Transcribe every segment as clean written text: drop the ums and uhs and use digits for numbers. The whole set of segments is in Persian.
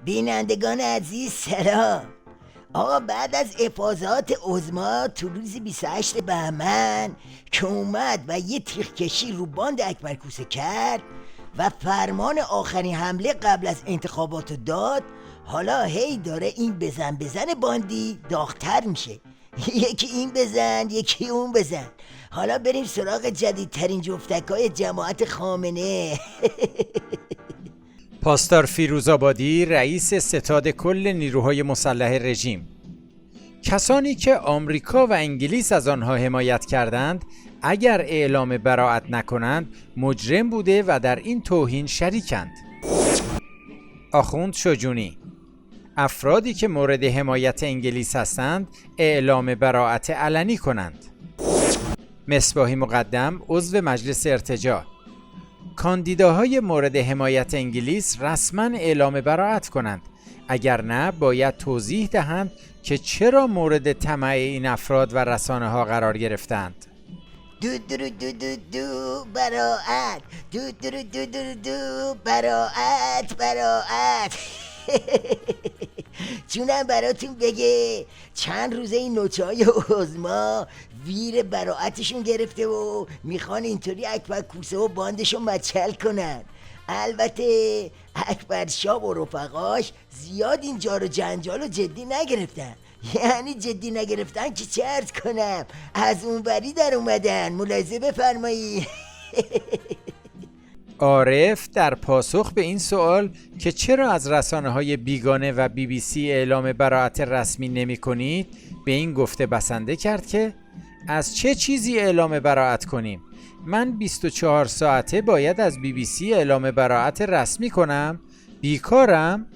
بینندگان عزیز سلام. آقا بعد از افاضات عظما تو روز 28 بهمن که اومد و یه تیغ کشی رو باند اکبر کوسه کرد و فرمان آخرین حمله قبل از انتخابات داد، حالا هی داره این بزن باندی داغ‌تر میشه. یکی این بزن یکی اون بزن. حالا بریم سراغ جدیدترین جفتکای جماعت خامنه. پاسدار فیروزآبادی رئیس ستاد کل نیروهای مسلح رژیم: کسانی که آمریکا و انگلیس از آنها حمایت کردند اگر اعلام براءت نکنند مجرم بوده و در این توهین شریکند. آخوند شجونی: افرادی که مورد حمایت انگلیس هستند اعلام براءت علنی کنند. مصباحی مقدم عضو مجلس ارتجاع: کاندیداهای مورد حمایت انگلیس رسما اعلام براءت کنند، اگر نه باید توضیح دهند که چرا مورد طمع این افراد و رسانه ها قرار گرفتند. دو دو دو دو دو براءت، دو دو دو دو دو براءت. جونم براتون بگه چند روزه این نوچه‌های عظما ویر براءتشون گرفته و میخوان اینطوری اکبر کوسه و باندشون مچل کنن. البته اکبر شاه و رفقاش زیاد این جار و جنجال رو جدی نگرفتن. یعنی جدی نگرفتن که چه عرض کنم، از اونوری در اومدن. ملاحظه بفرمایی. عارف در پاسخ به این سوال که چرا از رسانه‌های بیگانه و BBC اعلام براءت رسمی نمی کنید به این گفته بسنده کرد که از چه چیزی اعلام براءت کنیم؟ من 24 ساعته باید از BBC اعلام براءت رسمی کنم؟ بیکارم؟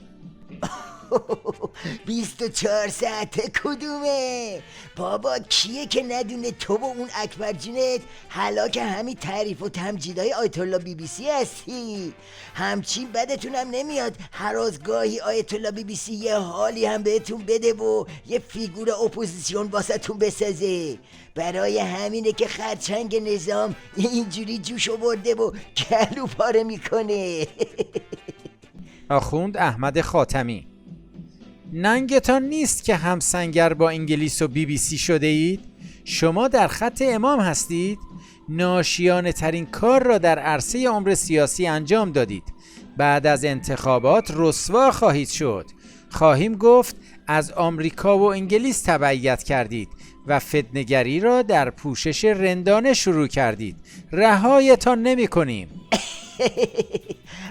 24 ساعته کدومه؟ بابا کیه که ندونه تو و اون اکبر جونت هلاک همین تعریف و تمجیدهای آیت الله BBC هستی؟ همچین بدتونم نمیاد هر از گاهی آیت الله BBC یه حالی هم بهتون بده و یه فیگور اپوزیسیون واسهتون بسازه؟ برای همینه که خرچنگ نظام اینجوری جوش آورده و گلو پاره میکنه. آخوند احمد خاتمی: ننگتان نیست که همسنگر با انگلیس و BBC شده اید؟ شما در خط امام هستید؟ ناشیانه ترین کار را در عرصه عمر سیاسی انجام دادید. بعد از انتخابات رسوا خواهید شد. خواهیم گفت از آمریکا و انگلیس تبعیت کردید و فتنه‌گری را در پوشش رندانه شروع کردید. رهایتان نمی کنیم.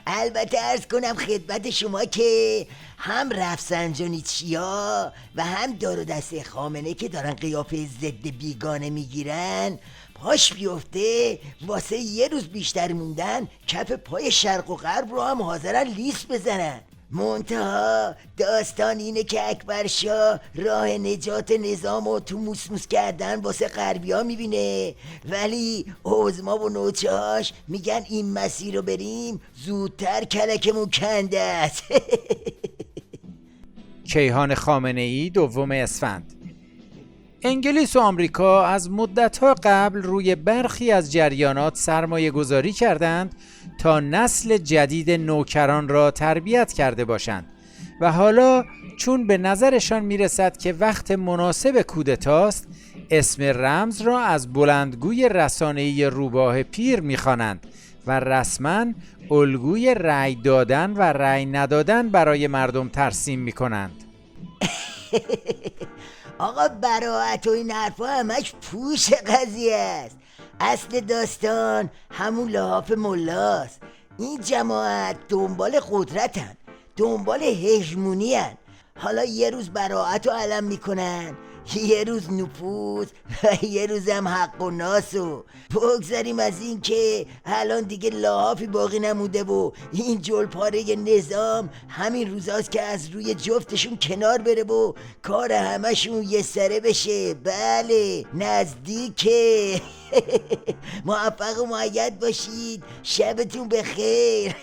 البته عرض کنم خدمت شما که هم رفسنجانی چیا و هم دار و دسته خامنه که دارن قیافه ضد بیگانه میگیرن پاش بیفته واسه یه روز بیشتر موندن کف پای شرق و غرب رو هم حاضرن لیست بزنن. منتها داستان اینه که اکبر شاه راه نجات نظام و تو موسموس کردن واسه غربی ها میبینه، ولی عظما و نوچهاش میگن این مسیر رو بریم زودتر کلکمون کنده است. کیهان خامنه‌ای 2 اسفند: انگلیس و آمریکا از مدت‌ها قبل روی برخی از جریانات سرمایه گذاری کردند تا نسل جدید نوکران را تربیت کرده باشند و حالا چون به نظرشان میرسد که وقت مناسب کودتاست اسم رمز را از بلندگوی رسانه‌ای روباه پیر می‌خوانند و رسماً الگوی رأی دادن و رأی ندادن برای مردم ترسیم می‌کنند. آقا براءت و این حرفا همش پوش قضیه است. اصل داستان همون لحاف ملاست. این جماعت دنبال قدرتن، دنبال هژمونی هن. حالا یه روز براءت رو علم میکنن، یه روز نفوذ و یه روز هم حق و ناسو. بگذاریم از این که الان دیگه لحافی باقی نموده و این جلپاره نظام همین روزاست که از روی جفتشون کنار بره و کار همشون یه سره بشه. بله نزدیکه. موفق و مؤید باشید. شبتون بخیر.